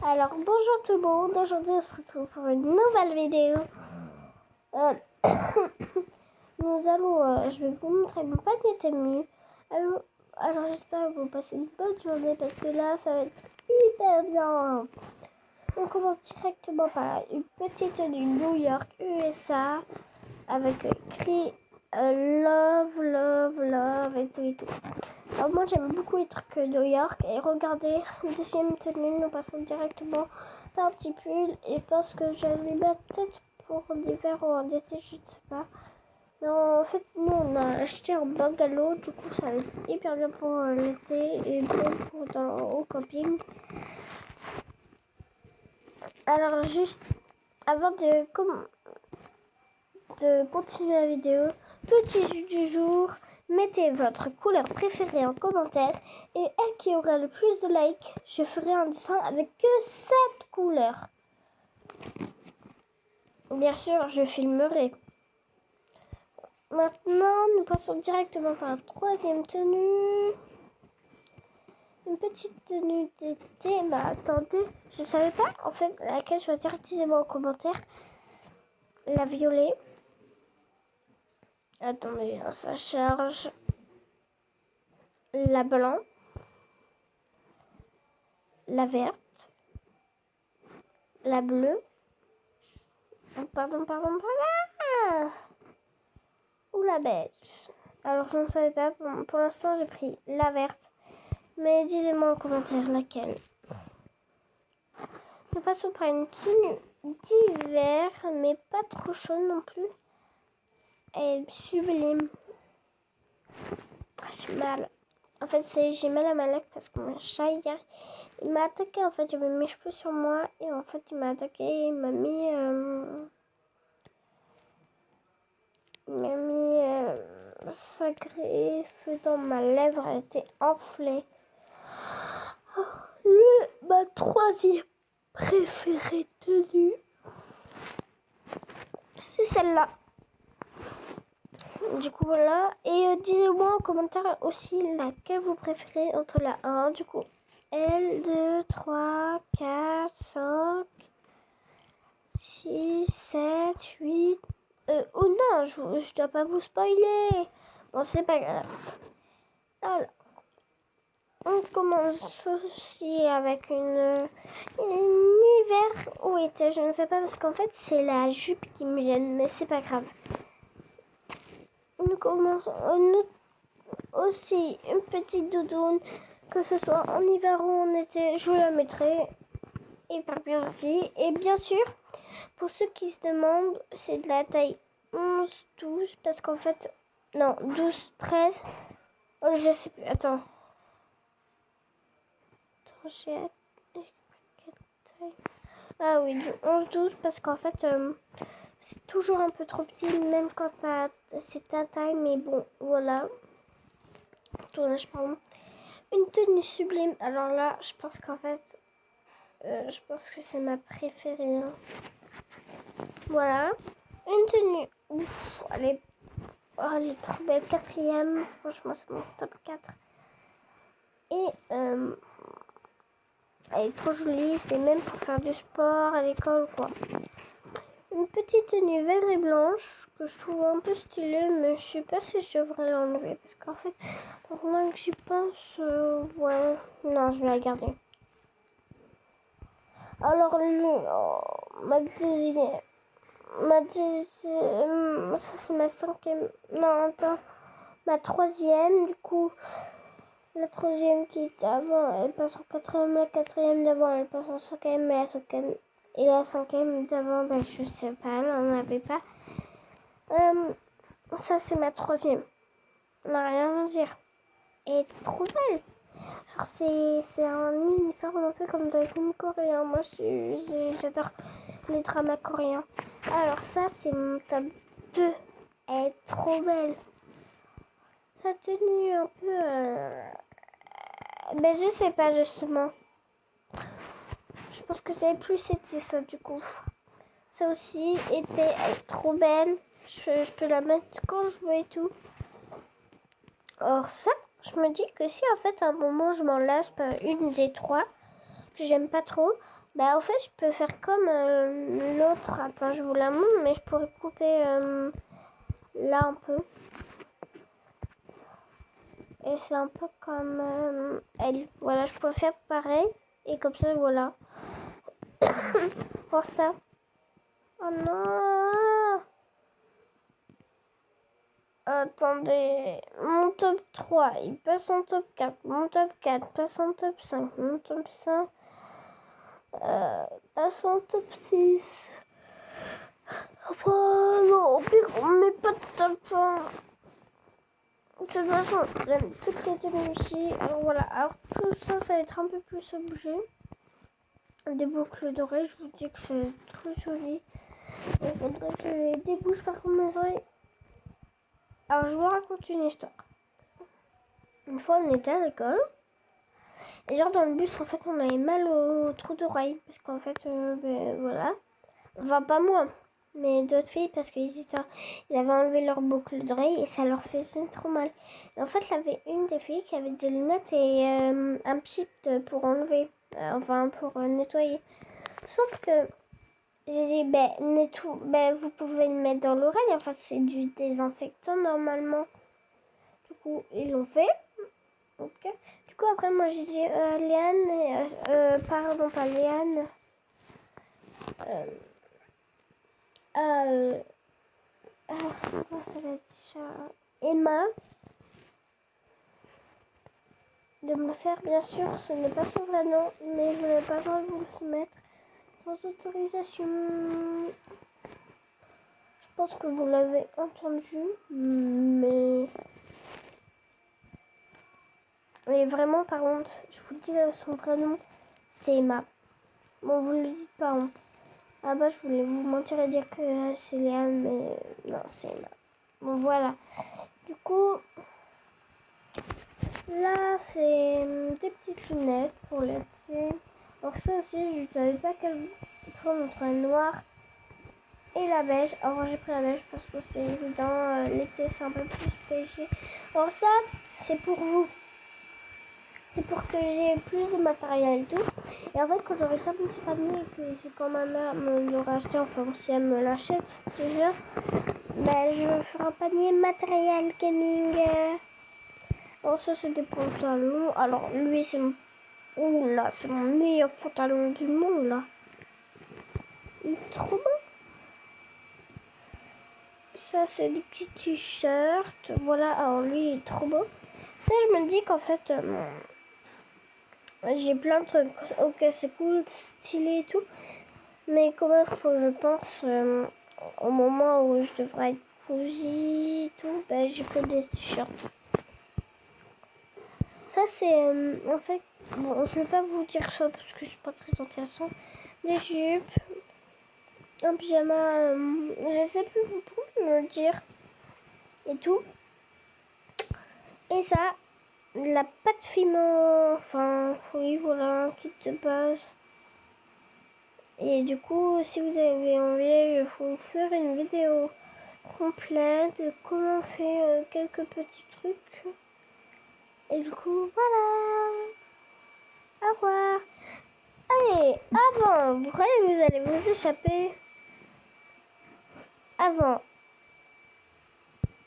Alors bonjour tout le monde, aujourd'hui on se retrouve pour une nouvelle vidéo. Je vais vous montrer mon panier Temu. Alors j'espère que vous passez une bonne journée parce que là ça va être hyper bien. On commence directement par une petite tenue New York USA avec écrit love, love, love et tout et tout. Alors moi j'aime beaucoup les trucs New York et regardez, deuxième tenue, nous passons directement par un petit pull et parce que j'avais ma tête pour l'hiver ou en été, je ne sais pas. Non, en fait nous on a acheté un bungalow, du coup ça va être hyper bien pour l'été et bon pour au camping. Alors juste avant de continuer la vidéo, petit jeu du jour, mettez votre couleur préférée en commentaire et elle qui aura le plus de likes, je ferai un dessin avec que 7 couleurs. Bien sûr, je filmerai. Maintenant, nous passons directement par la troisième tenue. Une petite tenue d'été. Mais attendez, je ne savais pas en fait laquelle choisir. Dites-moi en commentaire. La violet. Attendez, ça charge. La blanc. La verte. La bleue. Pardon. Ou la beige. Alors je ne savais pas. Pour l'instant, j'ai pris la verte. Mais dites-moi en commentaire laquelle. Nous passons par une tenue d'hiver, mais pas trop chaude non plus. Elle est sublime. J'ai mal. En fait, j'ai mal à ma langue parce que mon chat hier, il m'a attaqué. En fait, j'avais mes cheveux sur moi et en fait, il m'a attaqué. Il m'a mis sa griffe dans ma lèvre. Elle était enflée. Ma troisième préférée tenue, c'est celle-là. Du coup, voilà. Et dites-moi en commentaire aussi laquelle vous préférez entre la 1, du coup, L, 2, 3, 4, 5, 6, 7, 8. Oh non, je dois pas vous spoiler. Bon, c'est pas grave. Alors, on commence aussi avec une hiver ou été, je ne sais pas, parce qu'en fait, c'est la jupe qui me gêne, mais c'est pas grave. Nous commençons aussi une petite doudoune, que ce soit en hiver ou en été, je la mettrai hyper bien aussi. Et bien sûr, pour ceux qui se demandent, c'est de la taille 11-12, parce qu'en fait, non, 12-13, je sais plus, attends, ah oui, du 11-12, parce qu'en fait, c'est toujours un peu trop petit, même quand c'est ta taille, mais bon, voilà. Tournage, pardon. Une tenue sublime. Alors là, je pense qu'en fait, je pense que c'est ma préférée. Hein. Voilà. Une tenue. Ouf, elle est trop belle. Quatrième. Franchement, c'est mon top 4. Et elle est trop jolie. C'est même pour faire du sport à l'école, quoi. Une petite tenue vert et blanche que je trouve un peu stylée, mais je sais pas si je devrais l'enlever parce qu'en fait, maintenant que j'y pense, ouais, non, je vais la garder. Alors, ça c'est ma cinquième, non, attends, ma troisième, du coup, la troisième qui est avant, elle passe en quatrième, la quatrième d'avant, elle passe en cinquième, et la cinquième. Et la cinquième d'avant, ben, je sais pas, elle n'en avait pas. Ça, c'est ma troisième. On n'a rien à dire. Elle est trop belle. Genre, c'est un uniforme un peu comme dans les films coréens. Moi, j'adore les dramas coréens. Alors, ça, c'est mon top 2. Elle est trop belle. Sa tenue un peu... Ben, je sais pas, justement. Je pense que j'avais plus été ça, du coup. Ça aussi, elle est trop belle. Je peux la mettre quand je veux et tout. Alors ça, je me dis que si en fait à un moment je m'en lasse par une des trois, que j'aime pas trop, Bah, au fait, je peux faire comme l'autre. Attends, je vous la montre, mais je pourrais couper là un peu. Et c'est un peu comme elle. Voilà, je pourrais faire pareil. Et comme ça, voilà. Pour ça. Oh non! Attendez. Mon top 3, il passe en top 4. Mon top 4 passe en top 5. Mon top 5 passe en top 6. Oh non, au pire, on met pas de top 1. De toute façon, j'aime toutes les tenues ici. Alors voilà, alors tout ça, ça va être un peu plus obligé. Des boucles d'oreilles, je vous dis que c'est très joli. Il faudrait que je les débouche par contre mes oreilles. Alors je vous raconte une histoire. Une fois on était à l'école. Et genre dans le bus, en fait, on avait mal au trou d'oreille. Parce qu'en fait, ben voilà. Enfin, pas moi. Mais d'autres filles, parce qu'ils avaient enlevé leur boucle d'oreille et ça leur faisait trop mal. Et en fait, il y avait une des filles qui avait des lunettes et un pchit pour enlever, enfin pour nettoyer. Sauf que j'ai dit, vous pouvez le mettre dans l'oreille, en fait, c'est du désinfectant normalement. Du coup, ils l'ont fait. Okay. Du coup, après, moi j'ai dit, Léane, pardon, pas Léane. Comment ça va déjà Emma, de me le faire, bien sûr, ce n'est pas son vrai nom, mais je n'ai pas le droit de vous le soumettre sans autorisation. Je pense que vous l'avez entendu, mais vraiment, par contre, je vous dis son vrai nom, c'est Emma. Bon, vous ne le dites pas. Hein. Ah bah, je voulais vous mentir et dire que c'est Léane, mais non, c'est Emma. Bon, voilà. Du coup, là, c'est des petites lunettes pour l'été. Alors ça aussi, je ne savais pas quelle prendre entre le noir et la beige. Alors j'ai pris la beige parce que c'est évident, l'été c'est un peu plus léger. Alors ça, c'est pour vous. C'est pour que j'ai plus de matériel et tout. Et en fait, quand j'aurai terminé ce panier et que quand ma mère me l'aura acheté, enfin si elle me l'achète déjà, ben, je ferai un panier matériel gaming. Alors ça, c'est des pantalons. Alors lui, c'est mon... Oh là, c'est mon meilleur pantalon du monde là. Il est trop beau. Ça, c'est des petits t-shirts. Voilà, alors lui, il est trop beau. Ça, je me dis qu'en fait, j'ai plein de trucs. Ok, c'est cool, stylé et tout. Mais quand même, faut, je pense, au moment où je devrais être cosy et tout, ben, j'ai que des t-shirts. Ça, c'est, en fait, bon, je vais pas vous dire ça parce que c'est pas très intéressant. Des jupes, un pyjama, je sais plus, vous pouvez me le dire. Et tout. Et ça, la pâte Fimo, enfin, oui, voilà, un kit de base. Et du coup, si vous avez envie, je vais vous faire une vidéo complète de comment on fait quelques petits trucs. Et du coup, voilà. Au revoir. Allez, avant, vous croyez que vous allez vous échapper? Avant,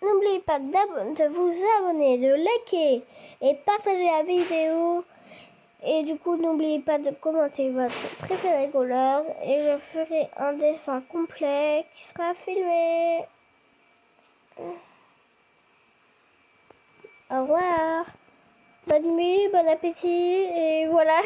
n'oubliez pas de vous abonner, de liker et partager la vidéo. Et du coup, n'oubliez pas de commenter votre préféré couleur. Et je ferai un dessin complet qui sera filmé. Au revoir. Bonne nuit, bon appétit. Et voilà.